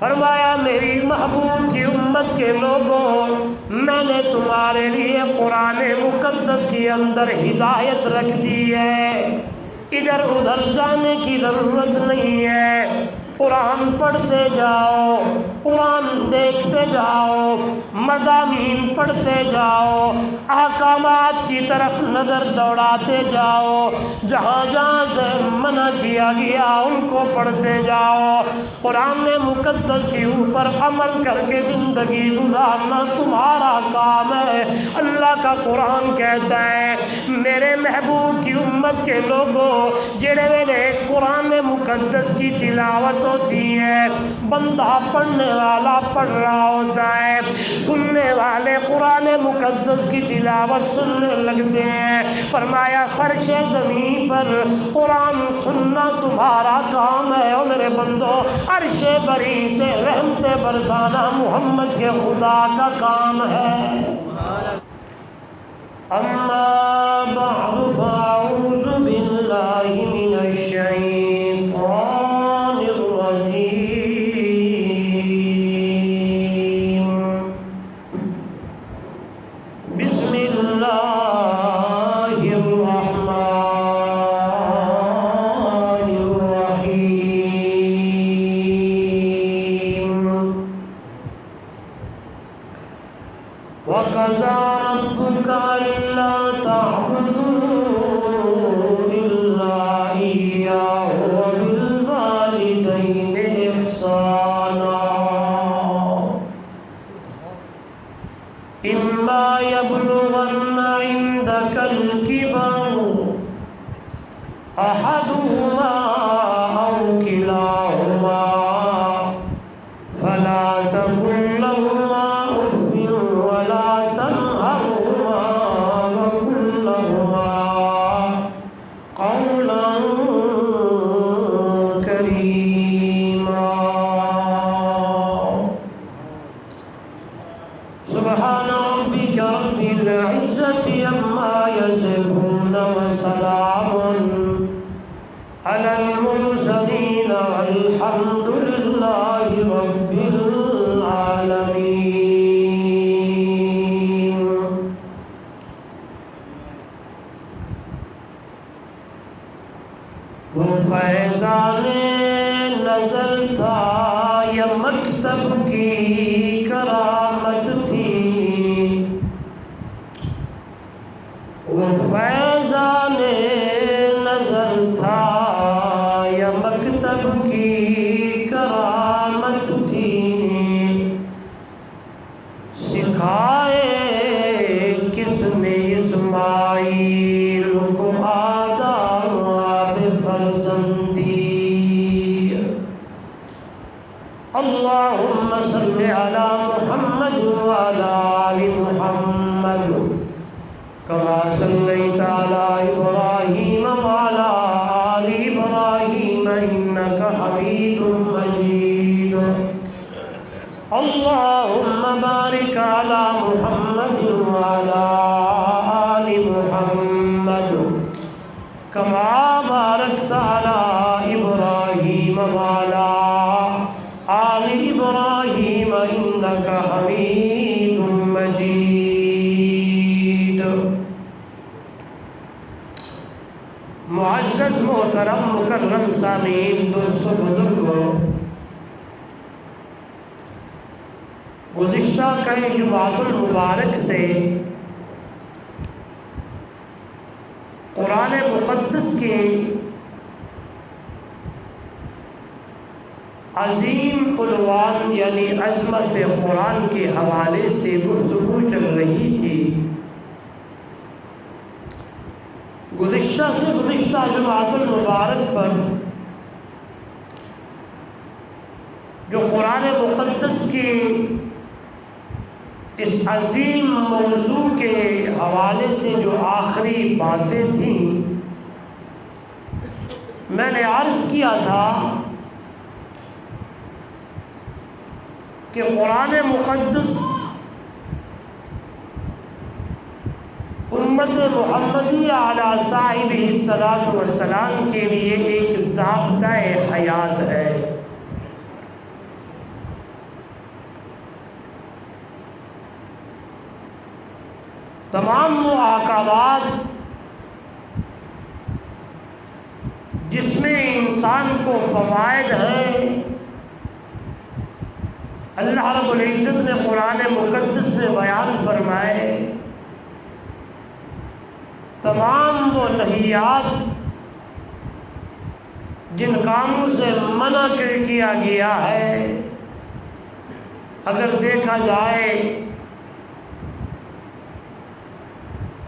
فرمایا میری محبوب کی امت کے لوگوں، میں نے تمہارے لیے قرآن مقدس کے اندر ہدایت رکھ دی ہے، ادھر ادھر جانے کی ضرورت نہیں ہے۔ قرآن پڑھتے جاؤ، قرآن دیکھتے جاؤ، مضامین پڑھتے جاؤ، احکامات کی طرف نظر دوڑاتے جاؤ، جہاں جہاں سے منع کیا گیا ان کو پڑھتے جاؤ۔ قرآن مقدس کے اوپر عمل کر کے زندگی گزارنا تمہارا کام ہے۔ اللہ کا قرآن کہتا ہے میرے محبوب کی امت کے لوگوں، جڑے ویلے قرآن مقدس کی تلاوت ہوتی ہے، بندہ پڑھنے والا پڑھ رہا ہوتا ہے، سننے والے قرآن مقدس کی تلاوت سننے لگتے ہیں۔ فرمایا فرش زمین پر قرآن سننا تمہارا کام ہے، اور میرے بندو عرش بری سے رحمت برسانا محمد کے خدا کا کام ہے۔ اما بعد فاعوذ باللہ من الشیطان الرجیم، بسم اللہ الرحمن الرحیم۔ وَقَضَىٰ رَبُّكَ أَلَّا تَعْبُدُوا إِلَّا إِيَّاهُ وَبِالْوَالِدَيْنِ إِحْسَانًا إِمَّا يَبْلُغَنَّ عِندَكَ الْكِبَرَ أَحَدُهُمَا أَوْ كِلَاهُمَا فَلَا تَقُل لَّهُمَا أُفٍّ وَلَا تَنْهَرْهُمَا وَقُل لَّهُمَا قَوْلًا كَرِيمًا۔ سبحان ربك رب العزة عما يصفون وسلام على المرسلين والحمد لله رب العالمين۔ وہ فیضان نظر تھا یا مکتب کی کرامت تھی، وہ فیضان نظر تھا یا مکتب کی کرامت تھی، سکھائے کس نے اسماعیل کو آداب فرزندی۔ اللہم صلی علی محمد وعلی آل محمد کما صلیت علی ابراہیم وعلی آل ابراہیم انک حمید مجید۔ اللہم بارک علی محمد وعلی آل محمد کما بارکت علی ابراہیم وعلی آل ابراہیم انک حمید مجید۔ معزز محترم مکرم سامعین، دوستو بزرگوں، گزشتہ کئی جمعۃ المبارک سے قرآن مقدس کے عظیم عنوان یعنی عظمت قرآن کے حوالے سے گفتگو چل رہی تھی۔ گزشتہ سے گزشتہ جمعۃ المبارک پر جو قرآن مقدس کے اس عظیم موضوع کے حوالے سے جو آخری باتیں تھیں، میں نے عرض کیا تھا کہ قرآن مقدس امت محمدی علی صاحبہ الصلاۃ والسلام کے لیے ایک ضابطۂ حیات ہے۔ تمام وہ احکامات جس میں انسان کو فوائد ہیں، اللہ رب العزت نے قرآن مقدس میں بیان فرمائے۔ تمام وہ نہیات جن کاموں سے منع کیا گیا ہے، اگر دیکھا جائے،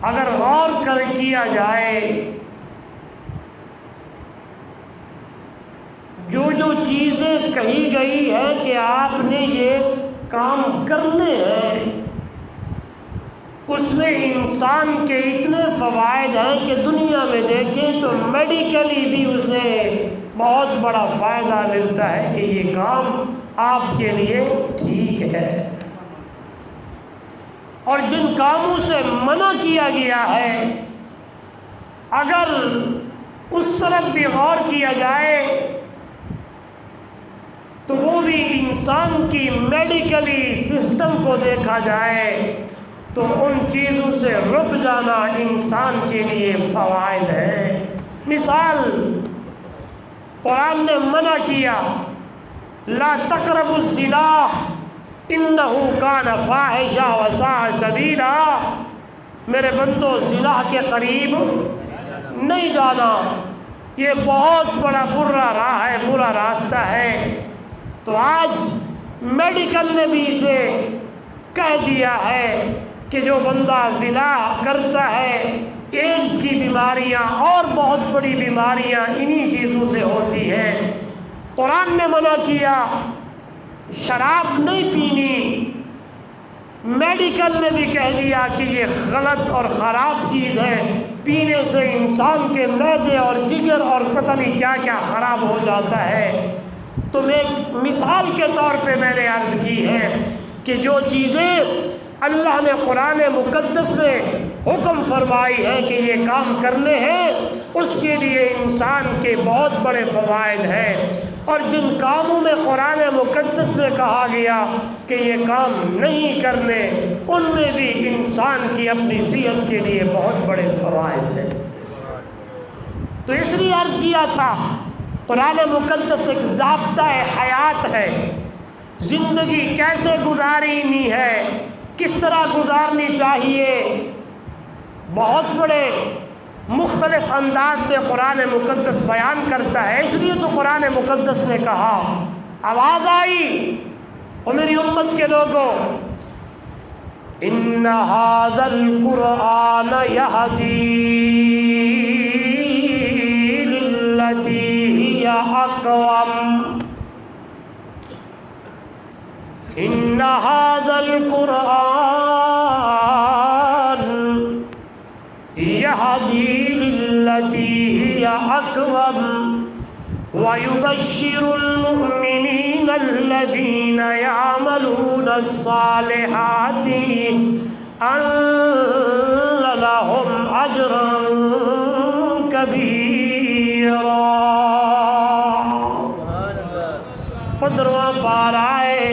اگر غور کیا جائے، جو چیزیں کہی گئی ہیں کہ آپ نے یہ کام کرنے ہیں، اس میں انسان کے اتنے فوائد ہیں کہ دنیا میں دیکھیں تو میڈیکلی بھی اسے بہت بڑا فائدہ ملتا ہے کہ یہ کام آپ کے لیے ٹھیک ہے۔ اور جن کاموں سے منع کیا گیا ہے، اگر اس طرف بھی غور کیا جائے تو وہ بھی انسان کی میڈیکلی سسٹم کو دیکھا جائے تو ان چیزوں سے رک جانا انسان کے لیے فوائد ہے۔ مثال، قرآن نے منع کیا، لا تقربوا الزنا انہ کان فاحشہ وساء سبیلا، میرے بندو زنا کے قریب نہیں جانا، یہ بہت بڑا برا راہ ہے، برا راستہ ہے۔ تو آج میڈیکل نے بھی اسے کہہ دیا ہے کہ جو بندہ زنا کرتا ہے، ایڈز کی بیماریاں اور بہت بڑی بیماریاں انہی چیزوں سے ہوتی ہیں۔ قرآن نے منع کیا شراب نہیں پینی، میڈیکل نے بھی کہہ دیا کہ یہ غلط اور خراب چیز ہے، پینے سے انسان کے معدے اور جگر اور پتہ نہیں کیا کیا خراب ہو جاتا ہے۔ تو میں ایک مثال کے طور پہ میں نے عرض کی ہے کہ جو چیزیں اللہ نے قرآن مقدس میں حکم فرمائی ہے کہ یہ کام کرنے ہیں، اس کے لیے انسان کے بہت بڑے فوائد ہیں، اور جن کاموں میں قرآن مقدس میں کہا گیا کہ یہ کام نہیں کرنے، ان میں بھی انسان کی اپنی صحت کے لیے بہت بڑے فوائد ہیں۔ تو اس لیے عرض کیا تھا، قرآن مقدس ایک ضابطہ حیات ہے، زندگی کیسے گزارنی ہے، کس طرح گزارنی چاہیے، بہت بڑے مختلف انداز میں قرآن مقدس بیان کرتا ہے۔ اس لیے تو قرآن مقدس نے کہا، آواز آئی اور میری امت کے لوگوں، ان ھذا القرآن یہدی للتی ہی اقوم، ان ھذا القرآن یہدی للتی ہی اقوم وَيُبَشِّرُ الْمُؤْمِنِينَ الَّذِينَ يَعْمَلُونَ الصَّالِحَاتِ أَنَّ لَهُمْ أَجْرًا كَبِيرًا۔ 15واں پارہ ہے،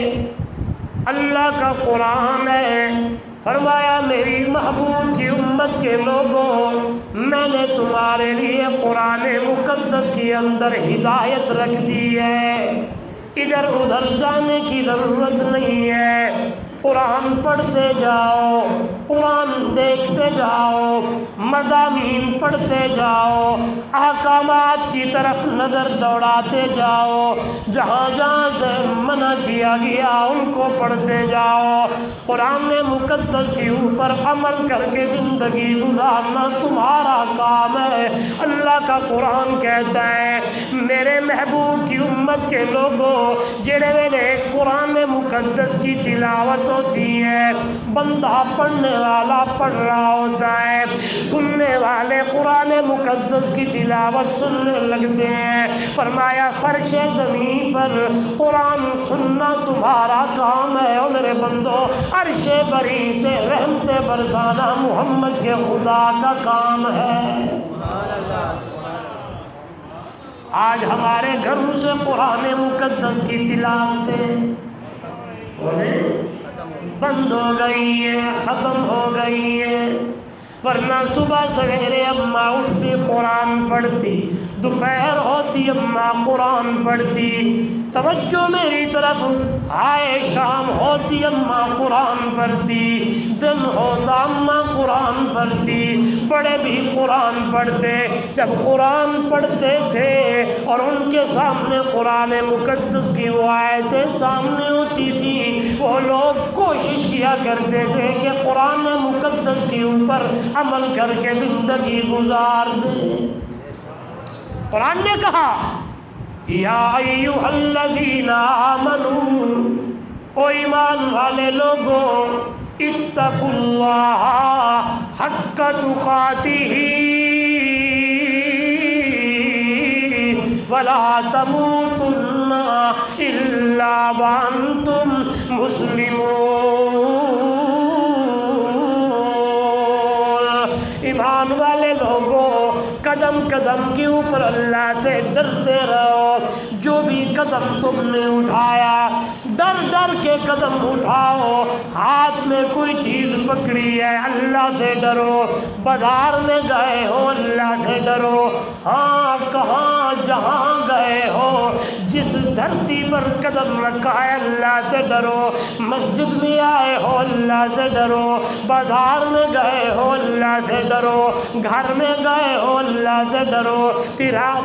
اللہ کا قرآن ہے۔ فرمایا میری محبوب کی امت کے لوگوں، میں نے تمہارے لیے قرآن مقدس کے اندر ہدایت رکھ دی ہے، ادھر ادھر جانے کی ضرورت نہیں ہے۔ قرآن پڑھتے جاؤ، قرآن دیکھتے جاؤ، مضامین پڑھتے جاؤ، احکامات کی طرف نظر دوڑاتے جاؤ، جہاں جہاں سے منع کیا گیا ان کو پڑھتے جاؤ۔ قرآن مقدس کے اوپر عمل کر کے زندگی گزارنا تمہارا کام ہے۔ اللہ کا قرآن کہتا ہے میرے محبوب کی امت کے لوگوں، جڑے ویلے قرآن مقدس کی تلاوت ہوتی ہے، بندہ پڑھنے والا پڑھ رہا ہوتا ہے، سننے والے قرآن مقدس کی تلاوت سننے لگتے ہیں۔ فرمایا فرش زمین پر قرآن سننا تمہارا کام ہے، اور میرے بندو عرش بری سے رحمت برسانا محمد کے خدا کا کام ہے۔ آج ہمارے گھروں سے قرآن مقدس کی تلاوتیں بند ہو گئی ہیں، ختم ہو گئی ہیں۔ ورنہ صبح سویرے اماں اٹھتی قرآن پڑھتی، دوپہر ہوتی اماں قرآن پڑھتی، توجہ میری طرف آئے، شام ہوتی اماں قرآن پڑھتی، دن ہوتا اماں قرآن پڑھتی، بڑے بھی قرآن پڑھتے۔ جب قرآن پڑھتے تھے اور ان کے سامنے قرآن مقدس کی وہ آیتیں سامنے ہوتی تھی، وہ لوگ کوشش کیا کرتے تھے کہ قرآن مقدس کے اوپر عمل کر کے زندگی گزار دیں۔ قرآن نے کہا یا ایھا الذین آمنوا، او ایمان والے لوگوں، اتقوا اللہ حق تقاتہ ولا تموتن الا وانتم مسلمون۔ ایمان والے لوگوں، قدم قدم کے اوپر اللہ سے ڈرتے رہو۔ جو بھی قدم تم نے اٹھایا، ڈر ڈر کے قدم اٹھاؤ۔ ہاتھ میں کوئی چیز پکڑی ہے، اللہ سے ڈرو۔ بازار میں گئے ہو، اللہ سے ڈرو۔ ہاں، کہاں جہاں گئے ہو، جس دھرتی پر قدم رکھا ہے، اللہ سے ڈرو۔ مسجد میں آئے ہو، اللہ سے ڈرو۔ بازار میں گئے ہو، اللہ سے ڈرو۔ گھر میں گئے ہو، اللہ سے ڈرو۔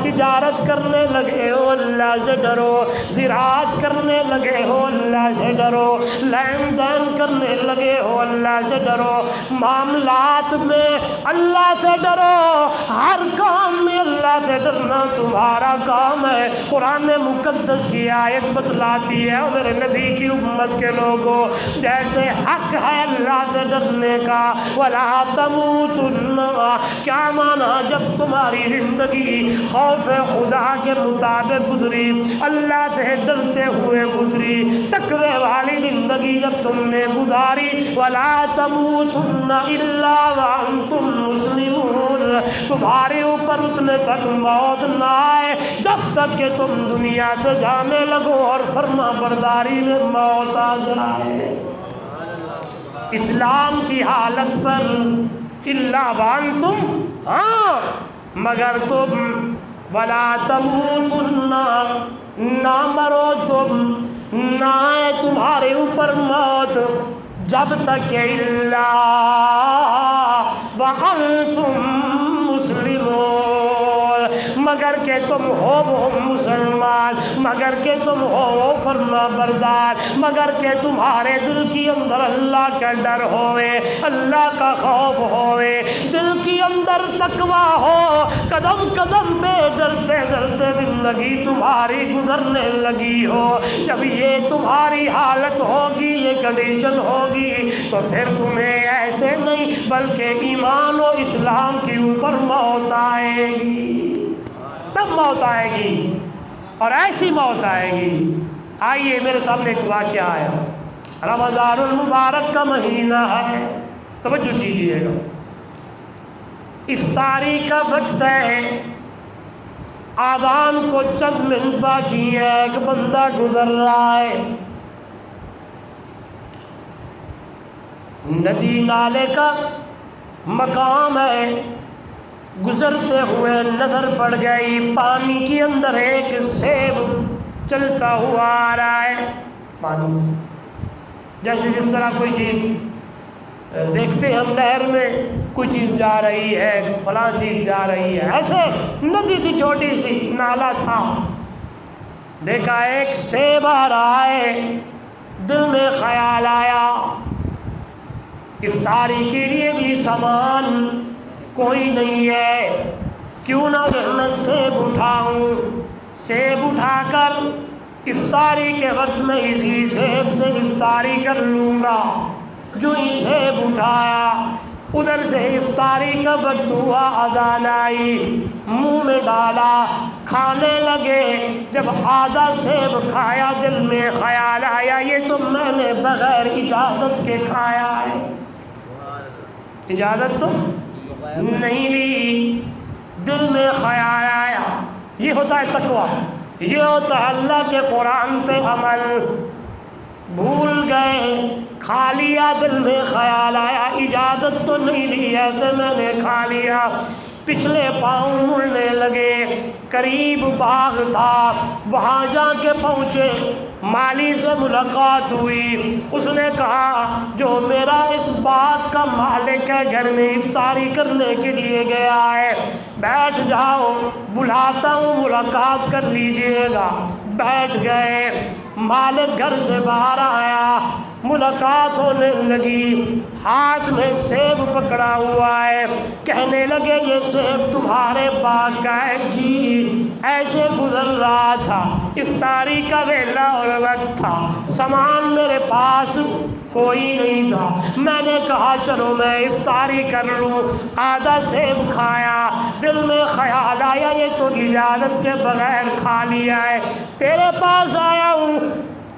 تجارت کرنے لگے ہو، اللہ سے ڈرو۔ زراعت کرنے لگے ہو، اللہ سے ڈرو۔ لین دین کرنے لگے ہو، اللہ سے ڈرو۔ معاملات میں اللہ سے ڈرو۔ ہر کام میں اللہ سے ڈرنا تمہارا کام ہے۔ قرآن مقدس کی آیت بتلاتی ہے، میرے نبی کی امت کے لوگوں، جیسے حق ہے اللہ سے ڈرنے کا، وَلَا تَمُوتُنَّ، کیا مانا؟ جب تمہاری زندگی خوف خدا کے مطابق گزری، اللہ سے ڈرتے ہوئے گزری، تقوی والی زندگی جب تم نے گزاری، وَلَا تَمُوتُنَّ إِلَّا وَأَنْتُمْ مُسْلِمُونَ، تمہارے اوپر اتنے تک موت نہ آئے جب تک کہ تم دنیا سے جانے لگو اور فرما برداری میں موت آ جائے۔ اسلام کی حالت پر الا وانتم، ہاں مگر تم، ولا تموتن، نہ مرو تم، نہ آئے تمہارے اوپر موت جب تک کہ الا وانتم مسلمون، مگر کہ تم ہو مسلمان، مگر کہ تم ہو فرما بردار، مگر کہ تمہارے دل کی اندر اللہ کا ڈر ہوئے، اللہ کا خوف ہوئے، دل کی اندر تقوی ہو، قدم قدم پہ ڈرتے ڈرتے زندگی تمہاری گزرنے لگی ہو۔ جب یہ تمہاری حالت ہوگی، یہ کنڈیشن ہوگی، تو پھر تمہیں ایسے نہیں بلکہ ایمان و اسلام کے اوپر موت آئے گی، تب موت آئے گی، اور ایسی موت آئے گی۔ آئیے میرے سامنے ایک واقعہ آیا، رمضان المبارک کا مہینہ ہے، توجہ کیجئے گا، افطاری کا وقت ہے، آذان کو چند منٹ باقی ہے، ایک بندہ گزر رہا ہے، ندی نالے کا مقام ہے، گزرتے ہوئے نظر پڑ گئی، پانی کے اندر ایک سیب چلتا ہوا آ رہا ہے، پانی سے، جیسے جس طرح کوئی چیز دیکھتے ہم نہر میں کوئی چیز جا رہی ہے، فلاں چیز جا رہی ہے، ایسے ندی تھی، چھوٹی سی نالا تھا، دیکھا ایک سیب آ رہا ہے، دل میں خیال آیا افطاری کے لیے بھی سامان کوئی نہیں ہے، کیوں نہ میں سیب اٹھاؤں، سیب اٹھا کر افطاری کے وقت میں اسی سیب سے افطاری کر لوں گا۔ جو ہی سیب اٹھایا، ادھر سے افطاری کا وقت ہوا، اذان آئی، منہ میں ڈالا، کھانے لگے، جب آدھا سیب کھایا دل میں خیال آیا یہ تو میں نے بغیر اجازت کے کھایا ہے، اجازت تو نہیں لی، دل میں خیال آیا۔ یہ ہوتا ہے تقویٰ، یہ ہوتا ہے اللہ کے قرآن پہ عمل۔ بھول گئے گئے، کھا لیا، دل میں خیال آیا اجازت تو نہیں لی ایسے میں نے کھا لیا، پچھلے پاؤں مڑنے لگے، قریب باغ تھا، وہاں جا کے پہنچے، مالی سے ملاقات ہوئی، اس نے کہا جو میرا اس باغ کا مالک ہے گھر میں افطاری کرنے کے لیے گیا ہے، بیٹھ جاؤ، بلاتا ہوں ملاقات کر لیجئے گا۔ بیٹھ گئے، مالک گھر سے باہر آیا، ملاقات ہونے لگی، ہاتھ میں سیب پکڑا ہوا ہے، کہنے لگے یہ سیب تمہارے باغ کا ہے؟ جی، ایسے گزر رہا تھا، افطاری کا ویلا اور وقت تھا، سامان میرے پاس کوئی نہیں تھا، میں نے کہا چلو میں افطاری کر لوں، آدھا سیب کھایا، دل میں خیال آیا یہ تو اجازت کے بغیر کھا لیا ہے، تیرے پاس آیا ہوں،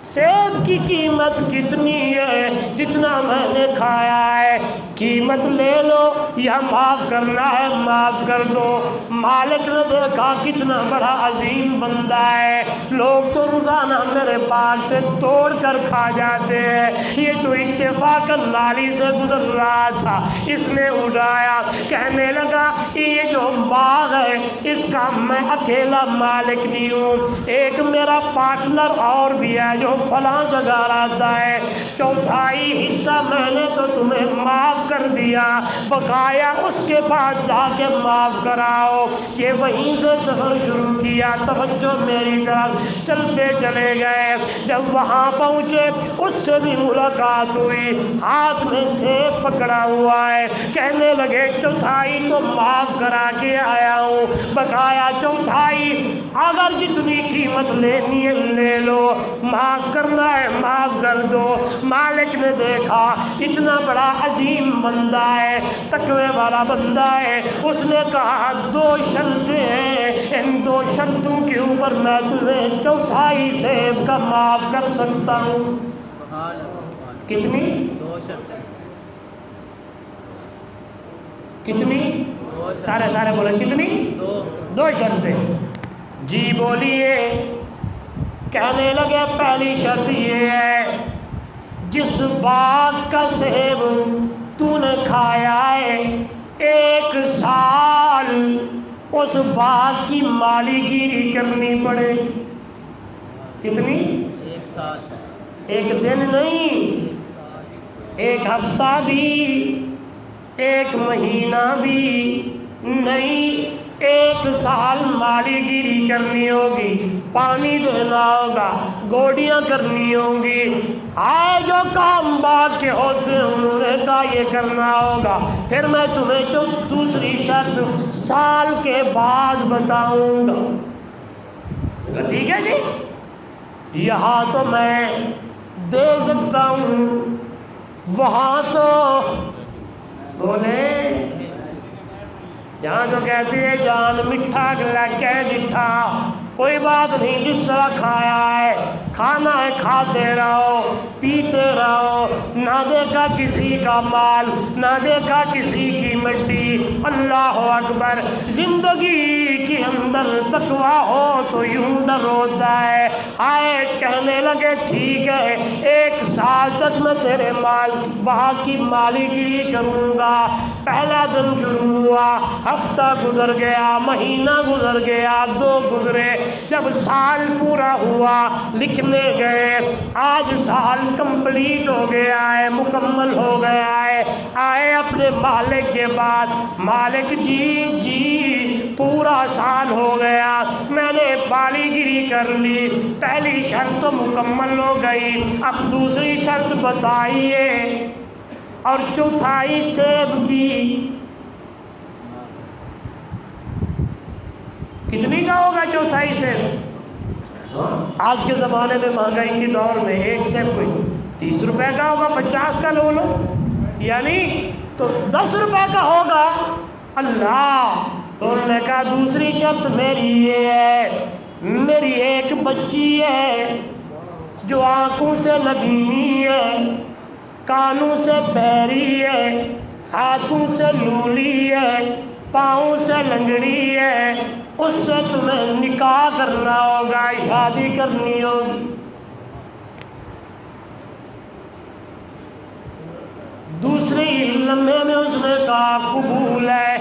سیب کی قیمت کتنی ہے؟ جتنا میں نے کھایا ہے، قیمت لے لو یا معاف کرنا ہے معاف کر دو۔ مالک نے دیکھا کتنا بڑا عظیم بندہ ہے، لوگ تو روزانہ میرے باغ سے توڑ کر کھا جاتے ہیں، یہ تو اتفاقاً نالی سے گزر رہا تھا، اس نے اڑایا، کہنے لگا یہ جو باغ ہے اس کا میں اکیلا مالک نہیں ہوں، ایک میرا پارٹنر اور بھی ہے جو فلاں جگہ رہتا ہے، چوتھائی حصہ میں نے تو تمہیں معاف کر دیا، بقایا اس کے بعد جا کے معاف کراؤ۔ یہ وہیں سے سفر شروع کیا، توجہ میری طرف، چلتے چلے گئے، جب وہاں پہنچے اس سے بھی ملاقات ہوئی، ہاتھ میں سیب پکڑا ہوا ہے، کہنے لگے چوتھائی تو معاف کرا کے آیا ہوں، بقایا چوتھائی اگر جتنی قیمت لینی ہے لے لو، معاف کرنا ہے معاف کر دو۔ مالک نے دیکھا اتنا بڑا عظیم بندہ ہے، تقوی والا بندہ ہے، اس نے کہا دو شرطیں ہیں، ان دو شرطوں کے اوپر میں تمہیں چوتھائی سیب کا معاف کر سکتا ہوں۔ کتنی؟ دو شرطیں۔ کتنی؟ سارے بولے کتنی؟ دو شرطیں۔ جی بولیے۔ کہنے لگے پہلی شرط یہ ہے جس باغ کا سیب تو نے کھایا ہے 1 سال اس باغ کی مالی گیری کرنی پڑے گی۔ کتنی؟ 1 سال۔ 1 دن نہیں، 1 ہفتہ بھی، 1 مہینہ بھی نہیں، 1 سال مالی گیری کرنی ہوگی، پانی دینا ہوگا، گوڑیاں کرنی ہوں گی، آئے جو کام باغ کے ہوتے ہیں انہوں نے کہا یہ کرنا ہوگا، پھر میں تمہیں دوسری شرط سال کے بعد بتاؤں گا۔ ٹھیک ہے جی، یہاں تو میں دے سکتا ہوں، وہاں تو بولے یہاں تو کہتے ہیں جان میٹھا گلا کہ ڈٹھا، کوئی بات نہیں، جس طرح کھایا ہے کھانا ہے، کھاتے رہو پیتے رہو، نہ دیکھا کسی کا مال، نہ دیکھا کسی کی مٹی۔ اللہ اکبر۔ زندگی کے اندر تقویٰ ہو تو یوں ڈر ہوتا ہے۔ آئے کہنے لگے ٹھیک ہے 1 سال تک میں تیرے باغ کی مالی گیری کروں گا۔ پہلا دن شروع ہوا، ہفتہ گزر گیا، مہینہ گزر گیا، 2 گزرے، جب سال پورا ہوا لکھنے گئے، آج سال کمپلیٹ ہو گیا ہے، مکمل ہو گیا ہے۔ آئے اپنے مالک کے بعد، مالک جی پورا سال ہو گیا، میں نے مالی گیری کر لی، پہلی شرط تو مکمل ہو گئی، اب دوسری شرط بتائیے، اور چوتھائی سیب کی کتنی کا ہوگا چوتھائی سیب؟ آج کے زمانے میں مہنگائی کے دور میں 1 سیب کوئی 30 روپے کا ہوگا، 50 کا لو لو، یعنی تو 10 روپے کا ہوگا۔ اللہ، تو انہوں نے کہا دوسری شرط میری یہ ہے، میری ایک بچی ہے جو آنکھوں سے نبینی ہے، کانوں سے بہری ہے، ہاتھوں سے لولی ہے، پاؤں سے لنگڑی ہے، اس سے تمہیں نکاح کرنا ہوگا، شادی کرنی ہوگی۔ لمحے میں اس نے کہا قبول ہے۔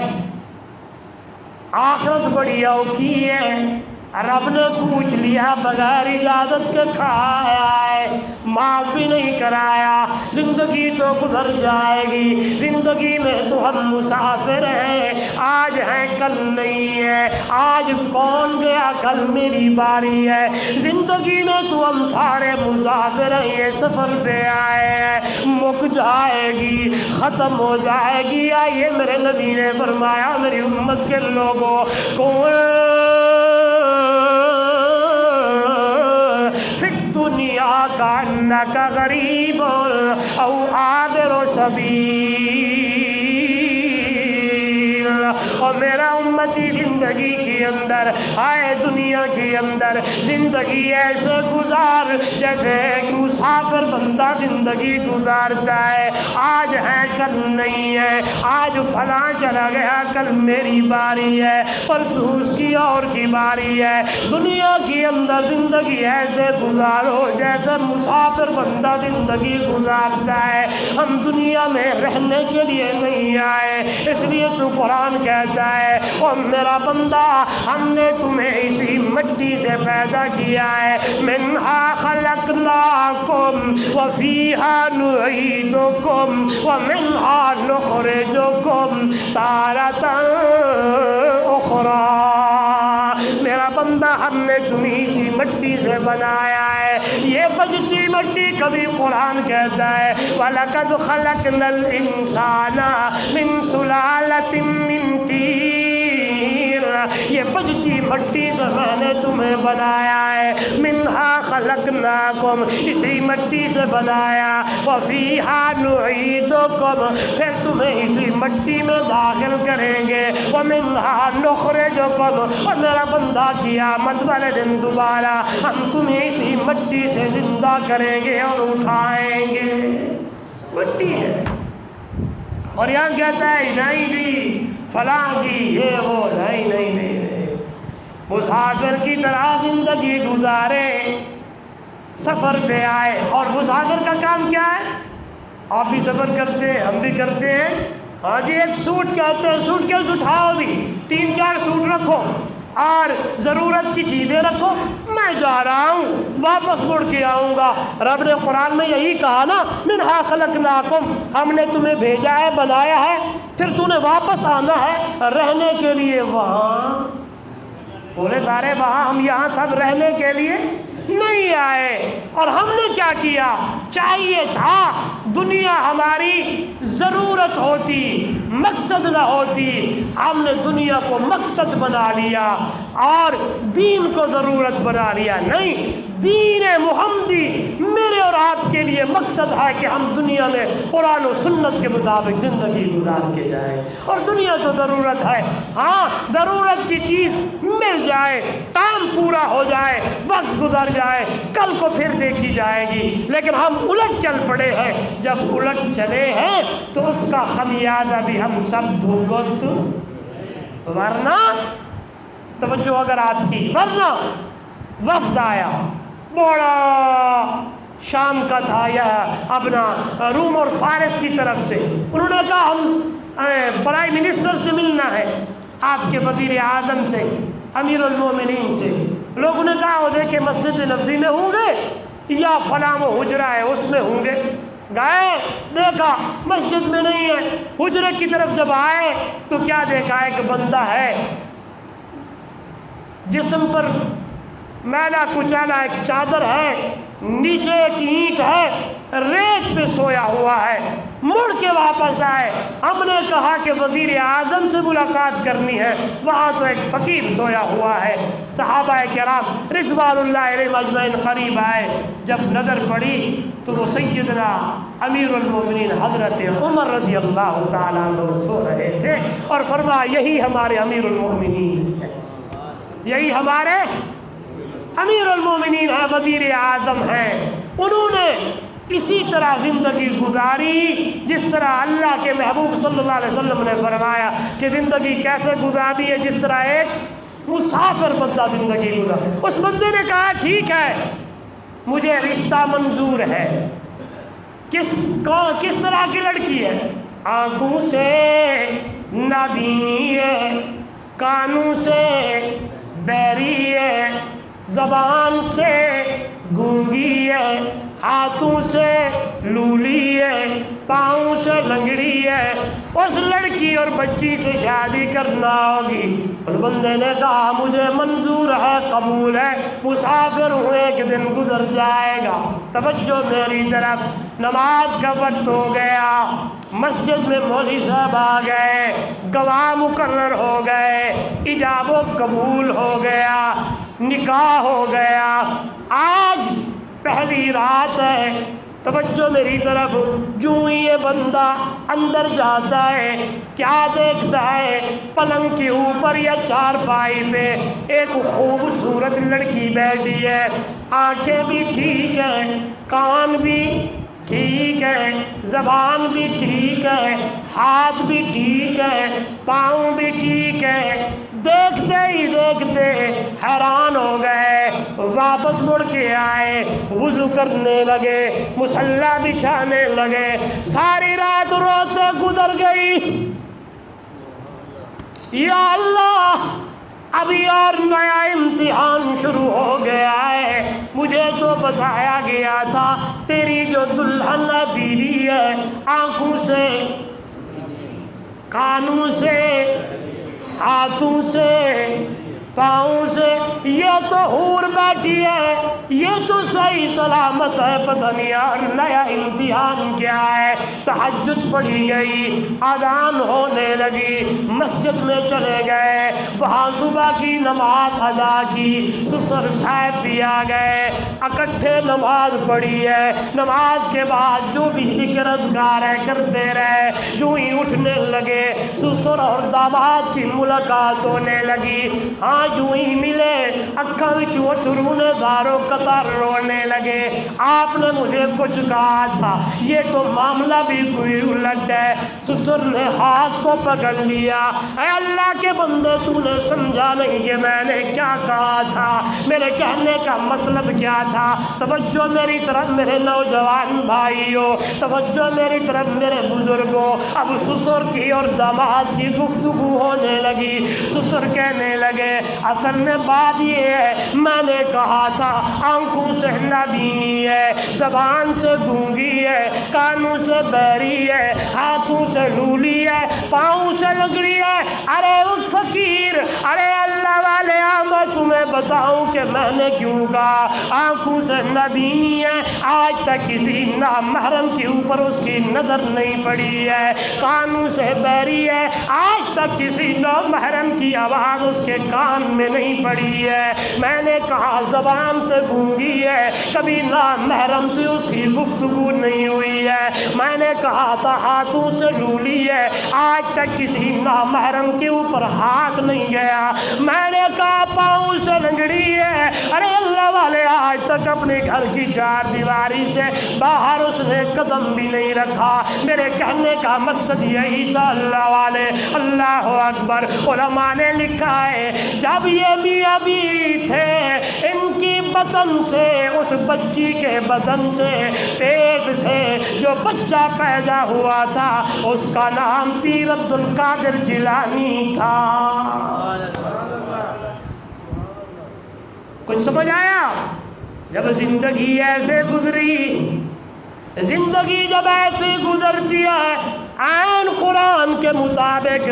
آخرت بڑی اوکھی ہے، رب نے پوچھ لیا بغیر اجازت کے کھایا ہے، معاف بھی نہیں کرایا۔ زندگی تو گزر جائے گی، زندگی میں تو ہم مسافر ہیں، آج ہیں کل نہیں ہے، آج کون گیا کل میری باری ہے۔ زندگی میں تو ہم سارے مسافر ہیں، یہ سفر پہ آئے ہیں، مک جائے گی، ختم ہو جائے گی۔ آئیے میرے نبی نے فرمایا میری امت کے لوگوں کون فی الدنیا کانک غریب او عابر سبیل، اور میرا امتی زندگی کے اندر آئے دنیا کے اندر زندگی ایسے گزار جیسے ایک مسافر بندہ زندگی گزارتا ہے، آج ہے کل نہیں ہے، آج فلاں چلا گیا کل میری باری ہے، پرسوں اس کی اور کی باری ہے۔ دنیا کے اندر زندگی ایسے گزارو جیسے مسافر بندہ زندگی گزارتا ہے۔ ہم دنیا میں رہنے کے لیے نہیں آئے، اس لیے تو قرآن کہتا ہے او میرا بندہ ہم نے تمہیں اسی مٹی سے پیدا کیا ہے، منہا خلقناکم وفیہا نعیدکم ومنہا نخرجکم تارۃ اخری۔ میرا بندہ ہم نے تمہیں اسی مٹی سے بنایا ہے، یہ بجتی مٹی کبھی قرآن کہتا ہے وَلَقَدْ خَلَقْنَا الْإِنسَانَ مِنْ سُلَالَةٍ مِّن طِينٍ، یہ بجتی مٹی سے میں نے تمہیں بنایا ہے، منہا خلقناکم، اسی مٹی سے بنایا، وفیہا نعیدکم، پھر تمہیں اسی مٹی میں داخل کریں گے، ومنہا نخرجکم، اور میرا بندہ قیامت والے دن دوبارہ ہم تمہیں اسی مٹی سے زندہ کریں گے اور اٹھائیں گے۔ مٹی ہے، اور یہاں کہتا ہے نہیں جی فلاں کی یہ وہ، نہیں نہیں نہیں، مسافر کی طرح زندگی گزارے، سفر پہ آئے۔ اور مسافر کا کام کیا ہے؟ آپ بھی سفر کرتے ہیں، ہم بھی کرتے ہیں، ہاں جی ایک سوٹ کہتے ہیں، سوٹ کیس اٹھاؤ بھی، 3-4 سوٹ رکھو اور ضرورت کی چیزیں رکھو، میں جا رہا ہوں واپس مڑ کے آؤں گا۔ رب نے قرآن میں یہی کہا نا منہا خلقناکم، ہم نے تمہیں بھیجا ہے، بنایا ہے، پھر تو نے واپس آنا ہے رہنے کے لیے وہاں۔ بولے سارے وہاں، ہم یہاں سب رہنے کے لیے نہیں آئے۔ اور ہم نے کیا کیا؟ چاہیے تھا دنیا ہماری ضرورت ہوتی، مقصد نہ ہوتی، ہم نے دنیا کو مقصد بنا لیا اور دین کو ضرورت بنا لیا۔ نہیں، دین محمدی میرے اور آپ کے لیے مقصد ہے کہ ہم دنیا میں قرآن و سنت کے مطابق زندگی گزار کے جائیں، اور دنیا تو ضرورت ہے، ہاں ضرورت کی چیز مل جائے، کام پورا ہو جائے، وقت گزر جائے، کل کو پھر دیکھی جائے گی۔ لیکن ہم الٹ چل پڑے ہیں، جب الٹ چلے ہیں تو اس کا خمیازہ بھی ہم سب بھگت، ورنہ توجہ اگر آپ کی، ورنہ وفد آیا بڑا شام کا تھا یا اپنا روم اور فارس کی طرف سے، انہوں نے کہا ہم پرائم منسٹر سے ملنا ہے، آپ کے وزیر اعظم سے، امیر المومنین سے۔ لوگوں نے کہا وہ دیکھیں مسجد نبوی میں ہوں گے یا فلاں وہ حجرہ ہے اس میں ہوں گے۔ گئے، دیکھا مسجد میں نہیں ہے، حجرے کی طرف جب آئے تو کیا دیکھا ہے کہ بندہ ہے، جسم پر میلا کچالا ایک چادر ہے، نیچے ایک اینٹ ہے، ریت پہ سویا ہوا ہے۔ مڑ کے واپس آئے، ہم نے کہا کہ وزیر اعظم سے ملاقات کرنی ہے، وہاں تو ایک فقیر سویا ہوا ہے۔ صحابہ کرام رضوان اللہ علیہم اجمعین قریب آئے، جب نظر پڑی تو وہ سیدنا امیر المومنین حضرت عمر رضی اللہ تعالیٰ عنہ سو رہے تھے، اور فرمایا یہی ہمارے امیر المومنین ہیں، یہی ہمارے امیر المومنین ہیں، وزیر اعظم ہیں۔ انہوں نے اسی طرح زندگی گزاری جس طرح اللہ کے محبوب صلی اللہ علیہ وسلم نے فرمایا کہ زندگی کیسے گزاری ہے، جس طرح ایک مسافر بندہ زندگی گزار۔ اس بندے نے کہا ٹھیک ہے مجھے رشتہ منظور ہے، کس طرح کی لڑکی ہے؟ آنکھوں سے نابینی ہے، کانوں سے بہری ہے، زبان سے گونگی ہے، ہاتھوں سے لولی ہے، پاؤں سے لنگڑی ہے۔ اس لڑکی اور بچی سے شادی کرنا ہوگی۔ اس بندے نے کہا مجھے منظور ہے، قبول ہے، مسافر ہوں، ایک دن گزر جائے گا۔ توجہ میری طرف، نماز کا وقت ہو گیا، مسجد میں مولوی صاحب آ گئے، گواہ مقرر ہو گئے، ایجاب و قبول ہو گیا، نکاح ہو گیا۔ آج پہلی رات ہے۔ توجہ میری طرف، جو ہی یہ بندہ اندر جاتا ہے کیا دیکھتا ہے؟ پلنگ کے اوپر یا چارپائی پہ ایک خوبصورت لڑکی بیٹھی ہے، آنکھیں بھی ٹھیک ہیں، کان بھی ٹھیک ہے، زبان بھی ٹھیک ہے، ہاتھ بھی ٹھیک ہے، پاؤں بھی ٹھیک ہے۔ دیکھتے ہی دیکھتے حیران ہو گئے، واپس مڑ کے آئے، وضو کرنے لگے، مصلی بچھانے لگے۔ ساری رات روتے گزر گئی۔ یا اللہ، ابھی اور نیا امتحان شروع ہو گیا ہے۔ مجھے تو بتایا گیا تھا تیری جو دلہن بیوی ہے، آنکھوں سے، کانوں سے، ہاتھوں سے، پاؤں سے، یہ تو حور بیٹھی ہے، یہ تو صحیح سلامت ہے، پتہ نہیں یار نیا امتحان کیا ہے۔ تہجد پڑھی گئی، اذان ہونے لگی، مسجد میں چلے گئے، وہاں صبح کی نماز ادا کی، سسر صاحب بھی آ گئے، اکٹھے نماز پڑھی ہے۔ نماز کے بعد جو بھی ذکر اذکار ہے کرتے رہے، جو ہی اٹھنے لگے سسر اور داماد کی ملاقات ہونے لگی۔ ہاں جو ہی ملے اکھاں وچوں اتھرونے دارو قطار رونے لگے۔ آپ نے مجھے کچھ کہا تھا، یہ تو معاملہ بھی کوئی الٹ ہے۔ سسر نے ہاتھ کو پکڑ لیا، اے اللہ کے بندے تو نے سمجھا نہیں کہ میں نے کیا کہا تھا، میرے کہنے کا مطلب کیا تھا؟ توجہ میری طرف میرے نوجوان بھائیوں، توجہ میری طرف میرے بزرگوں۔ اب سسر کی اور داماد کی گفتگو ہونے لگی۔ سسر کہنے لگے اصل میں بات یہ ہے، میں نے کہا تھا آنکھوں سے نابینی ہے، زبان سے گونگی ہے، کانوں سے بہری ہے، ہاتھوں سے لولی ہے، پاؤں سے لنگڑی ہے۔ ارے اٹھ فقیر، ارے اللہ والے، میں تمہیں بتاؤں کہ میں نے کیوں کہا آنکھوں سے نابینی ہے؟ آج تک کسی نامحرم کے اوپر اس کی نظر نہیں پڑی ہے۔ کانوں سے بہری ہے، آج تک کسی نامحرم کی آواز اس کے کان میں نہیں پڑی ہے۔ میں نے کہا زبان سے گونگی ہے، کبھی نامحرم سے اس کی گفتگو نہیں ہوئی ہے۔ میں نے کہا تھا ہاتھوں سے لولی ہے، آج تک کسی نامحرم کے اوپر ہاتھ نہیں گیا۔ میں نے کہا پاؤں سے لنگڑی ہے، ارے اللہ والے آج تک اپنے گھر کی چار دیواری سے باہر اس نے قدم بھی نہیں رکھا۔ میرے کہنے کا مقصد یہی تھا اللہ والے، اللہ اکبر۔ علماء نے لکھا ہے جب یہ میاں بیوی تھے، ان کی بطن سے، اس بچی کے بطن سے، پیٹ سے جو بچہ پیدا ہوا تھا اس کا نام پیر عبد القادر جیلانی تھا۔ کچھ سمجھ آیا؟ جب زندگی ایسے گزری، زندگی جب ایسے گزرتی ہے عین قرآن کے مطابق،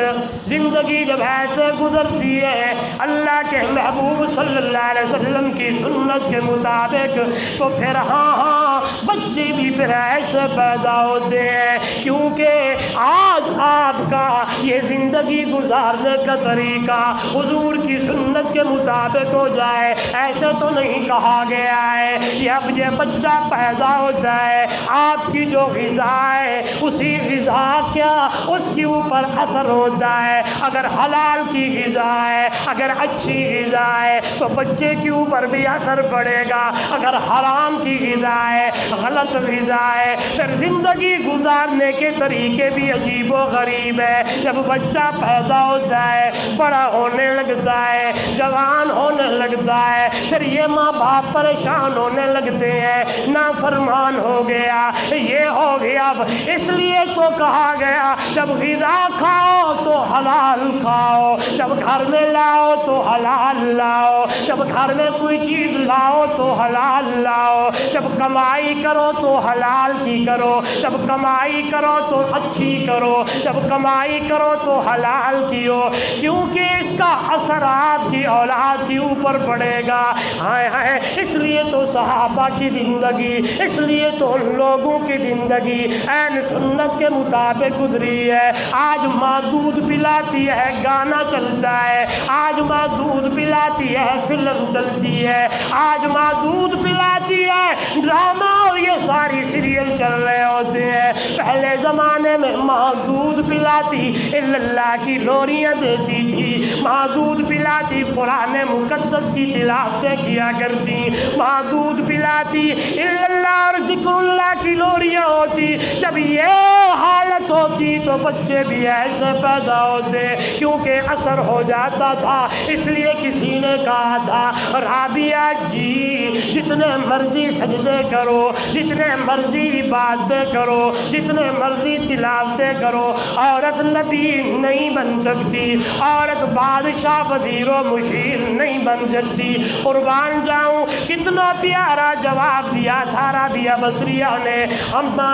زندگی جب ایسے گزرتی ہے اللہ کے محبوب صلی اللہ علیہ وسلم کی سنت کے مطابق، تو پھر ہاں بچے بھی پھر ایسے پیدا ہوتے ہیں، کیونکہ آج آپ کا یہ زندگی گزارنے کا طریقہ حضور کی سنت کے مطابق ہو جائے ایسے تو نہیں کہا گیا ہے۔ یہ اب یہ بچہ پیدا ہوتا ہے، آپ کی جو غذا ہے اسی غذا کیا اس کے اوپر اثر ہوتا ہے۔ اگر حلال کی غذا ہے، اگر اچھی غذا ہے تو بچے کے اوپر بھی اثر پڑے گا۔ اگر حرام کی غذا ہے، غلط غذا ہے، پھر زندگی گزارنے کے طریقے بھی عجیب و غریب ہے۔ جب بچہ پیدا ہوتا ہے، بڑا ہونے لگتا ہے، جوان ہونے لگتا ہے، پھر یہ ماں باپ پریشان ہونے لگتے ہیں، نافرمان ہو گیا، یہ ہو گیا۔ اس لیے تو کہا گیا جب غذا کھاؤ تو حلال کھاؤ، جب گھر میں لاؤ تو حلال لاؤ، جب گھر میں کوئی چیز لاؤ تو حلال لاؤ، جب کمائی کرو تو حلال کی کرو، جب کمائی کرو تو اچھی کرو، جب کمائی کرو تو حلال کیو، کیونکہ اس کا اثر آپ کی اولاد کے اوپر پڑے گا۔ ہائے ہائے، اس لیے تو صحابہ کی زندگی، اس لیے تو ان لوگوں کی زندگی عین سنت کے مطابق گزری ہے۔ آج ماں دودھ پلاتی ہے، گانا چلتا ہے، آج ماں دودھ پلاتی ہے، فلم چلتی ہے، آج ماں دودھ پلاتی ہے، ڈرامہ اور یہ ساری سیریل چل رہے ہوتے ہیں۔ پہلے زمانے میں ماں دودھ پلاتی اللہ کی لوریاں دیتی تھی، ماں دودھ پلاتی قرآن مقدس کی تلاوتیں کیا کرتی، ماں دودھ پلاتی اللہ اور ذکر اللہ کی لوریاں ہوتی۔ جب یہ حالت ہوتی تو بچے بھی ایسے پیدا ہوتے، کیونکہ اثر ہو جاتا تھا۔ اس لیے کسی نے کہا تھا رابعہ جی جتنے مرضی سجدے کرو، جتنے مرضی عبادتیں کرو، جتنے مرضی تلاوتیں کرو، عورت نبی نہیں بن سکتی، عورت بادشاہ وزیر و مشیر نہیں بن سکتی۔ قربان جاؤں کتنا پیارا جواب دیا تھا رابعہ بصریہ نے۔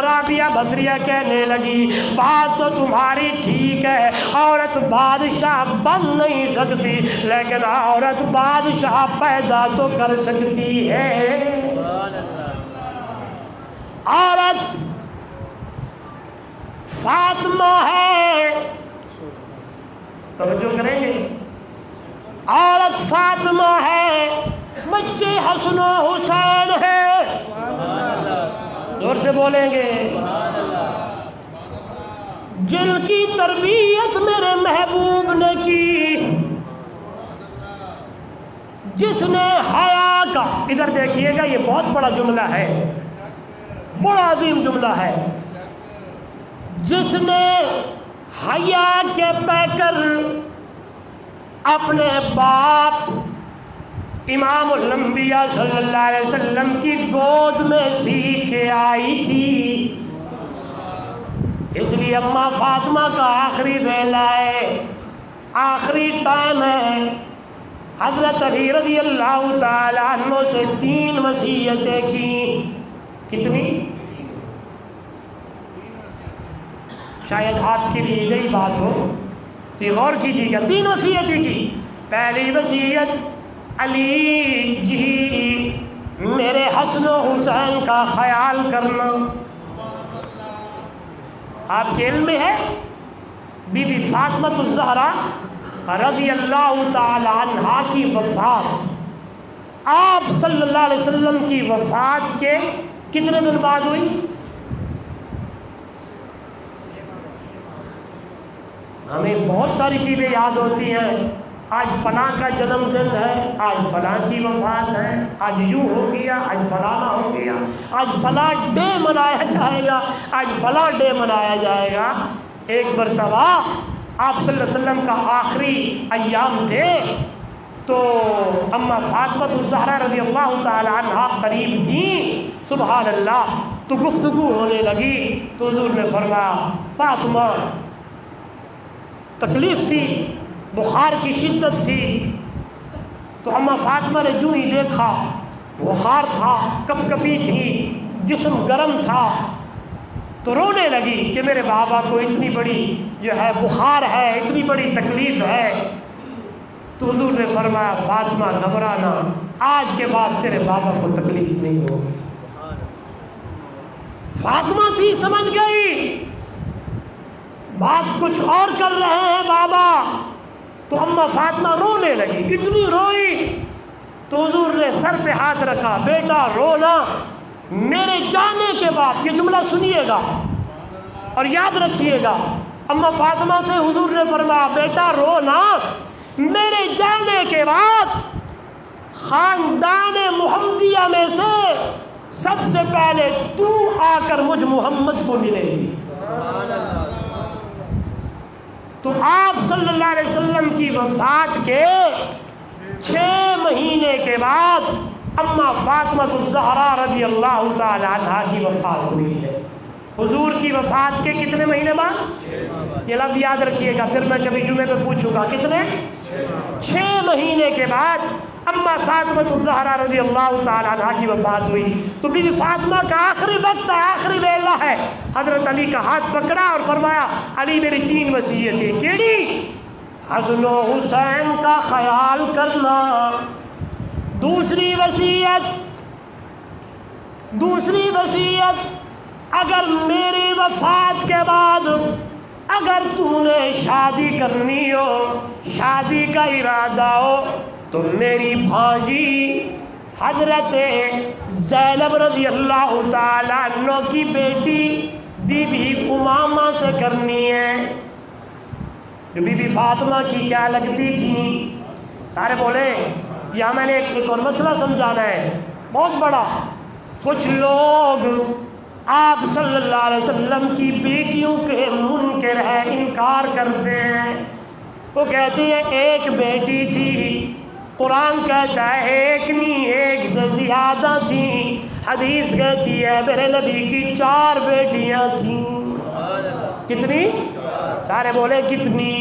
رابعہ بصریہ کہنے لگی بات تو تمہاری ٹھیک ہے، عورت بادشاہ بن نہیں سکتی، لیکن عورت بادشاہ پیدا تو کر سکتی ہے۔ عورت فاطمہ ہے، توجہ کریں گے، عورت فاطمہ ہے، بچے حسن و حسین ہے، زور سے بولیں گے، جن کی تربیت میرے محبوب نے کی، جس نے حیا کا، ادھر دیکھیے گا یہ بہت بڑا جملہ ہے، بڑا عظیم جملہ ہے، جس نے حیا کے پیکر اپنے باپ امام الانبیاء صلی اللہ علیہ وسلم کی گود میں سیکھ کے آئی تھی۔ اس لیے اماں فاطمہ کا آخری ویلہ ہے، آخری ٹائم ہے۔ حضرت علی رضی اللہ تعالیٰ عنہ سے 3 وصیتیں کی، کتنی؟ شاید آپ کے لیے نئی بات ہو تو یہ غور کیجیے گا، 3 وصیتیں کی۔ پہلی وصیت علی جی میرے حسن و حسین کا خیال کرنا۔ آپ کے علم میں ہے بی بی فاطمہ الزہرا رضی اللہ تعالی عنہا کی وفات آپ صلی اللہ علیہ وسلم کی وفات کے کتنے دن بعد ہوئی؟ ہمیں بہت ساری چیزیں یاد ہوتی ہیں، آج فلاں کا جنم دن ہے، آج فلاں کی وفات ہے، آج یوں ہو گیا، آج فلانا ہو گیا، آج فلاں ڈے منایا جائے گا، آج فلاں ڈے منایا جائے گا۔ ایک مرتبہ آپ صلی اللہ علیہ وسلم کا آخری ایام تھے تو اماں فاطمہ الزہرا رضی اللہ تعالی عنہا قریب تھیں، سبحان اللہ، تو گفتگو ہونے لگی تو حضور نے فرمایا فاطمہ، تکلیف تھی، بخار کی شدت تھی، تو اماں فاطمہ نے جو ہی دیکھا بخار تھا، کپ کپی تھی، جسم گرم تھا، تو رونے لگی کہ میرے بابا کو اتنی بڑی جو ہے بخار ہے، اتنی بڑی تکلیف ہے۔ تو حضور نے فرمایا فاطمہ گھبرانا، آج کے بعد تیرے بابا کو تکلیف نہیں ہوگی۔ فاطمہ تھی، سمجھ گئی بات کچھ اور کر رہے ہیں بابا، تو اماں فاطمہ رونے لگی، اتنی روئی تو حضور نے سر پہ ہاتھ رکھا، بیٹا رونا، میرے جانے کے بعد، یہ جملہ سنیے گا اور یاد رکھیے گا، اماں فاطمہ سے حضور نے فرمایا بیٹا رونا، میرے جانے کے بعد خاندان محمدیہ میں سے سب سے پہلے تو آ کر مجھ محمد کو ملے گی۔ تو آپ صلی اللہ علیہ وسلم کی وفات کے 6 مہینے کے بعد اماں فاطمہ الزہرا رضی اللہ تعالی عنہا کی وفات ہوئی ہے۔ حضور کی وفات کے کتنے مہینے بعد؟ یہ لفظ یاد رکھیے گا، پھر میں کبھی جمعے پہ پوچھوں گا کتنے؟ 6 مہینے کے بعد اماں فاطمہ الزہرا رضی اللہ تعالی عنہا کی وفات ہوئی۔ تو بی بی فاطمہ کا آخری وقت ہے، آخری ویلہ ہے۔ حضرت علی کا ہاتھ پکڑا اور فرمایا علی میری 3 وصیتیں۔ کیڑی؟ حسن و حسین کا خیال کرنا۔ دوسری وصیت اگر میری وفات کے بعد اگر تو نے شادی کرنی ہو، شادی کا ارادہ ہو، تو میری بھانجی حضرت زینب رضی اللہ تعالیٰ عنہ کی بیٹی بی بی امامہ سے کرنی ہے، جو بی بی فاطمہ کی کیا لگتی تھی۔ سارے بولے یا میں نے ایک اور مسئلہ سمجھانا ہے بہت بڑا۔ کچھ لوگ آپ صلی اللہ علیہ وسلم کی بیٹیوں کے منکر ہے، انکار کرتے ہیں۔ وہ کہتے ہیں ایک بیٹی تھی، قرآن کہتا ہے ایک نہیں ایک سے زیادہ تھیں، حدیث کہتی ہے میرے نبی کی 4 بیٹیاں تھیں۔ کتنی؟ سارے بولے کتنی؟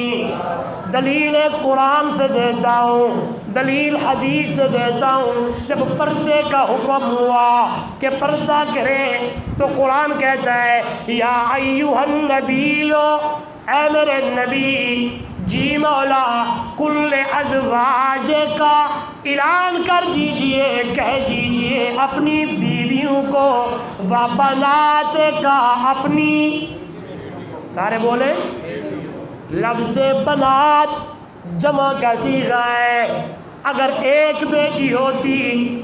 دلیل قرآن سے دیتا ہوں، دلیل حدیث سے دیتا ہوں۔ جب پردے کا حکم ہوا کہ پردہ کرے تو قرآن کہتا ہے یا ایھا النبی، اے میرے نبی، جی مولا، کل ازواج کا اعلان کر دیجئے، کہہ دیجئے اپنی بیویوں کو، و بنات کا، اپنی، سارے بولے لفظ بنات جمع کا صیغہ ہے۔ اگر ایک بیٹی ہوتی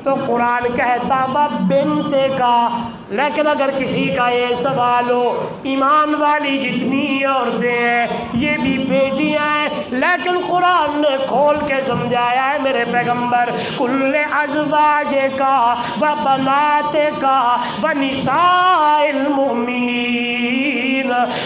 تو قرآن کہتا وہ بنت کا، لیکن اگر کسی کا یہ سوال ہو ایمان والی جتنی عورتیں ہیں یہ بھی بیٹیاں ہیں، لیکن قرآن نے کھول کے سمجھایا ہے میرے پیغمبر کل ازواج کا و بنات کا و نساء المؤمنین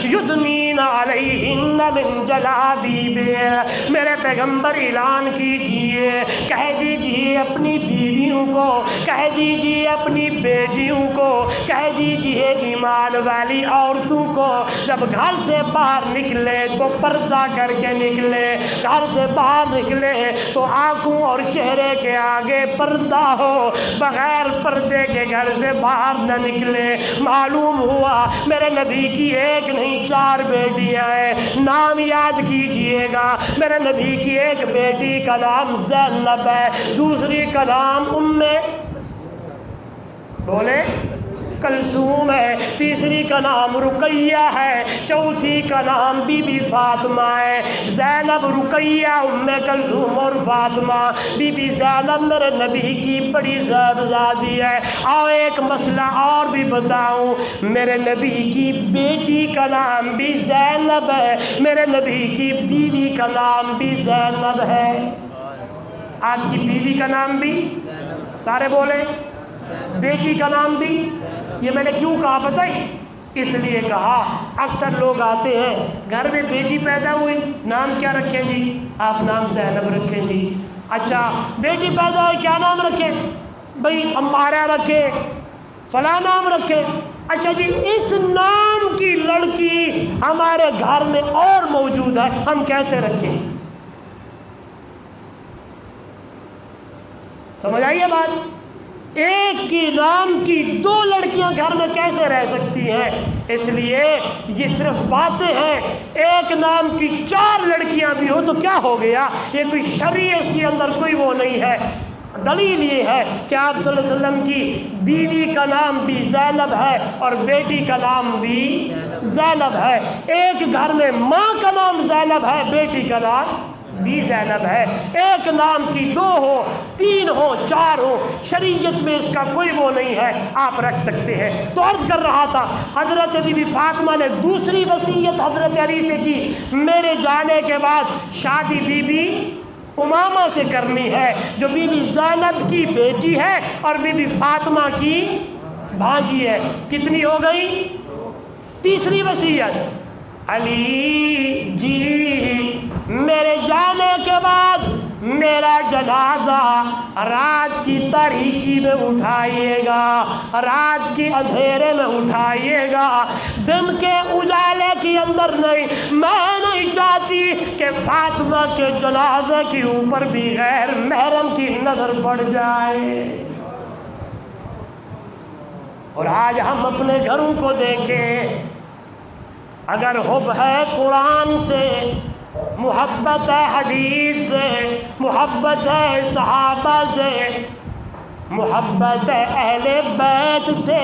یدنین علیہن من جلابیبہن۔ میرے پیغمبر اعلان کیجئے، کہہ دیجئے اپنی بیویوں کو، کہہ دیجئے اپنی بیٹیوں کو، کہہ دیجئے ایمان والی عورتوں کو جب گھر سے باہر نکلے تو پردہ کر کے نکلے، گھر سے باہر نکلے تو آنکھوں اور چہرے کے آگے پردہ ہو، بغیر پردے کے گھر سے باہر نہ نکلے۔ معلوم ہوا میرے نبی کی ایک نہیں 4 بیٹیاں ہیں۔ نام یاد کیجئے گا، میرے نبی کی ایک بیٹی کا نام زینب ہے، دوسری کا نام بولے کلثوم ہے، تیسری کا نام رقیہ ہے، چوتھی کا نام بی بی فاطمہ ہے۔ زینب، رقیہ، کلثوم اور فاطمہ۔ بی بی زینب میرے نبی کی بڑی صاحبزادی ہے۔ اور ایک مسئلہ اور بھی بتاؤں، میرے نبی کی بیٹی کا نام بھی زینب ہے، میرے نبی کی بیوی کا نام بھی زینب ہے۔ آپ کی بیوی کا نام بھی؟ سارے بولے بیٹی کا نام بھی؟ یہ میں نے کیوں کہا پتہ ہے؟ اس لیے کہا اکثر لوگ آتے ہیں گھر میں بیٹی پیدا ہوئی، نام کیا رکھیں جی؟ آپ نام زینب رکھیں جی۔ اچھا بیٹی پیدا ہوئی کیا نام رکھیں؟ بھئی امارہ رکھے، فلاں نام رکھے۔ اچھا جی اس نام کی لڑکی ہمارے گھر میں اور موجود ہے، ہم کیسے رکھیں؟ سمجھ آئیے بات؟ ایک کی نام کی 2 لڑکیاں گھر میں کیسے رہ سکتی ہیں؟ اس لیے یہ صرف باتیں ہیں۔ ایک نام کی 4 لڑکیاں بھی ہو تو کیا ہو گیا؟ یہ کوئی شرعی اس کے اندر کوئی وہ نہیں ہے۔ دلیل یہ ہے کہ آپ صلی اللہ علیہ وسلم کی بیوی کا نام بھی زینب ہے اور بیٹی کا نام بھی زینب ہے۔ ایک گھر میں ماں کا نام زینب ہے، بیٹی کا نام بھی زینب ہے۔ ایک نام کی 2 ہو، 3 ہو، 4 ہو، شریعت میں اس کا کوئی وہ نہیں ہے، آپ رکھ سکتے ہیں۔ تو عرض کر رہا تھا حضرت بی بی فاطمہ نے دوسری وصیت حضرت علی سے کی، میرے جانے کے بعد شادی بی بی امامہ سے کرنی ہے جو بی بی زینب کی بیٹی ہے اور بی بی فاطمہ کی بھانجی ہے۔ کتنی ہو گئی؟ تیسری وصیت علی جی میرے جانے کے بعد میرا جنازہ رات کی تاریکی میں اٹھائیے گا، رات کی اندھیرے میں اٹھائیے گا، دن کے اجالے کے اندر نہیں۔ میں نہیں چاہتی کہ فاطمہ کے جنازے کے اوپر بھی غیر محرم کی نظر پڑ جائے۔ اور آج ہم اپنے گھروں کو دیکھیں، اگر حب ہے قرآن سے، محبت ہے حدیث سے، محبت ہے صحابہ سے، محبت ہے اہل بیت سے،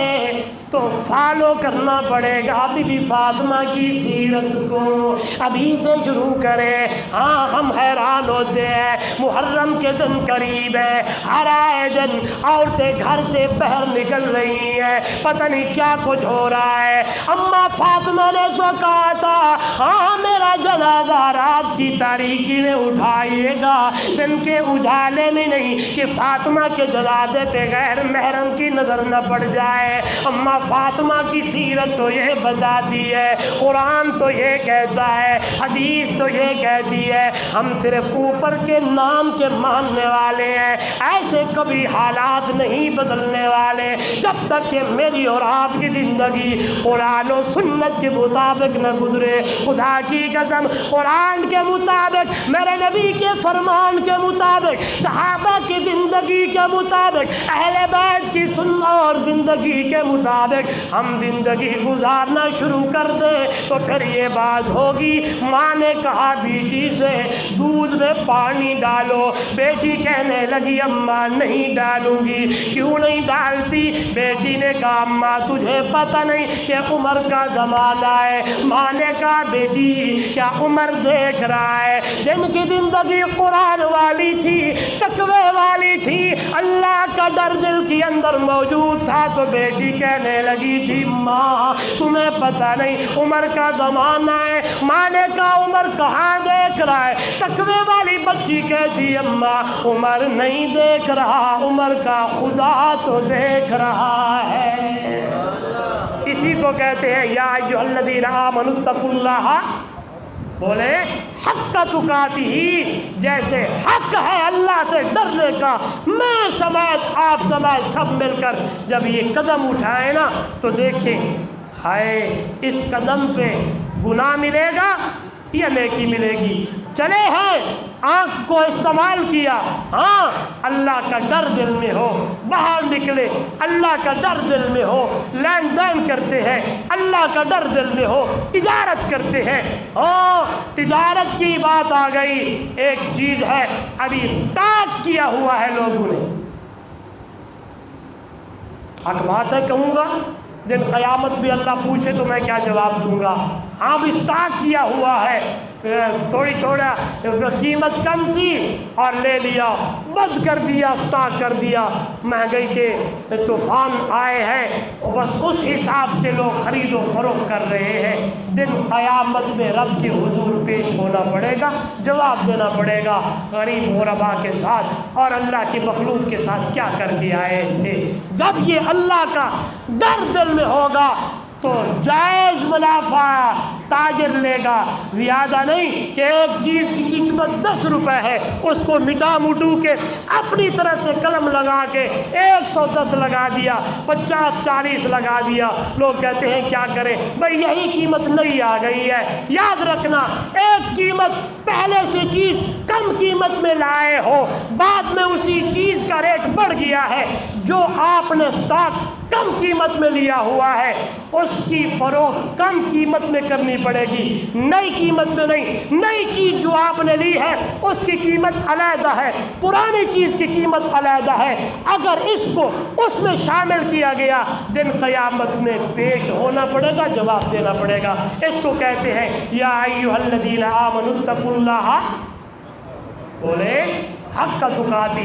تو فالو کرنا پڑے گا بی بی فاطمہ کی سیرت کو۔ ابھی سے شروع کریں۔ ہاں ہم حیران ہوتے ہیں، محرم کے دن قریب ہے، ہر آئے دن عورتیں گھر سے باہر نکل رہی ہیں، پتہ نہیں کیا کچھ ہو رہا ہے۔ اماں فاطمہ نے تو کہا تھا ہاں میرا جنازہ رات کی تاریکی میں اٹھائیے گا، دن کے اجالے میں نہیں، کہ فاطمہ کے جنازے پہ غیر محرم کی نظر نہ پڑ جائے۔ اماں فاطمہ کی سیرت تو یہ بتاتی ہے، قرآن تو یہ کہتا ہے، حدیث تو یہ کہتی ہے، ہم صرف اوپر کے نام کے ماننے والے ہیں، ایسے کبھی حالات نہیں بدلنے والے جب تک کہ میری اور آپ کی زندگی قرآن و سنت کے مطابق نہ گزرے۔ خدا کی قسم قرآن کے مطابق، میرے نبی کے فرمان کے مطابق، صحابہ کی زندگی کے مطابق، اہل بیت کی سنت اور زندگی کے مطابق ہم زندگی گزارنا شروع کر دیں تو پھر یہ بات ہوگی۔ ماں نے کہا بیٹی سے دودھ میں پانی ڈالو، بیٹی کہنے لگی اماں نہیں ڈالوں گی۔ کیوں نہیں ڈالتی؟ بیٹی نے کہا اماں تجھے پتہ نہیں کہ عمر کا زمانہ ہے۔ ماں نے کہا بیٹی کیا عمر دیکھ رہا ہے؟ جن کی زندگی قرآن والی تھی، تقوی والی تھی، اللہ کا ڈر دل کے اندر موجود تھا، تو بیٹی کہنے لگی تھی ماں تمہیں پتہ نہیں عمر کا زمانہ ہے۔ ماں نے کہا عمر کہاں دیکھ رہا ہے؟ تقوی والی بچی کہتی اماں عمر نہیں دیکھ رہا، عمر کا خدا تو دیکھ رہا ہے۔ اسی کو کہتے ہیں یا ایھا الذین آمنوا اتقوا اللہ، بولے حق تقاتہ، جیسے حق ہے اللہ سے ڈرنے کا، میں سمیت آپ سمیت سب مل کر جب یہ قدم اٹھائے نا تو دیکھیں ہائے اس قدم پہ گناہ ملے گا یا نیکی ملے گی؟ چلے ہیں آنکھ کو استعمال کیا، ہاں اللہ کا ڈر دل میں ہو، باہر نکلے اللہ کا ڈر دل میں ہو، لین دین کرتے ہیں اللہ کا ڈر دل میں ہو، تجارت کرتے ہیں، ہاں تجارت کی بات آ گئی۔ ایک چیز ہے ابھی اسٹارٹ کیا ہوا ہے لوگوں نے، حق بات ہے کہوں گا، دن قیامت بھی اللہ پوچھے تو میں کیا جواب دوں گا۔ ہاں بھی اسٹارٹ کیا ہوا ہے، تھوڑا قیمت کم تھی اور لے لیا، بند کر دیا، سٹاک کر دیا، مہنگائی کے طوفان آئے ہیں، بس اس حساب سے لوگ خرید و فروخت کر رہے ہیں۔ دن قیامت میں رب کے حضور پیش ہونا پڑے گا، جواب دینا پڑے گا غریب غربا کے ساتھ اور اللہ کی مخلوق کے ساتھ کیا کر کے آئے تھے۔ جب یہ اللہ کا ڈر دل میں ہوگا تو جائز منافع تاجر لے گا، زیادہ نہیں کہ ایک چیز کی قیمت 10 روپے ہے، اس کو مٹا مٹو کے اپنی طرف سے قلم لگا کے 110 لگا دیا، 50-40 لگا دیا۔ لوگ کہتے ہیں کیا کریں بھائی یہی قیمت نہیں آ گئی ہے۔ یاد رکھنا ایک قیمت پہلے سے چیز کم قیمت میں لائے ہو، بعد میں اسی چیز کا ریٹ بڑھ گیا ہے، جو آپ نے سٹاک کم قیمت میں لیا ہوا ہے اس کی فروخت کم قیمت میں کرنی پڑے گی، نئی قیمت میں نہیں۔ نئی چیز جو آپ نے لی ہے اس کی قیمت علیحدہ ہے، پرانی چیز کی قیمت علیحدہ ہے۔ اگر اس کو اس میں شامل کیا گیا دن قیامت میں پیش ہونا پڑے گا، جواب دینا پڑے گا۔ اس کو کہتے ہیں یا ایھا الذین آمنوا اتقوا اللہ، بولے حق تقاتہ،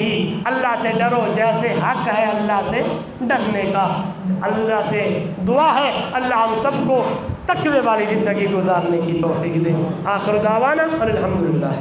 اللہ سے ڈرو جیسے حق ہے اللہ سے ڈرنے کا۔ اللہ سے دعا ہے اللہ ہم سب کو تقوی والی زندگی گزارنے کی توفیق دے۔ آخر دعوانا الحمدللہ۔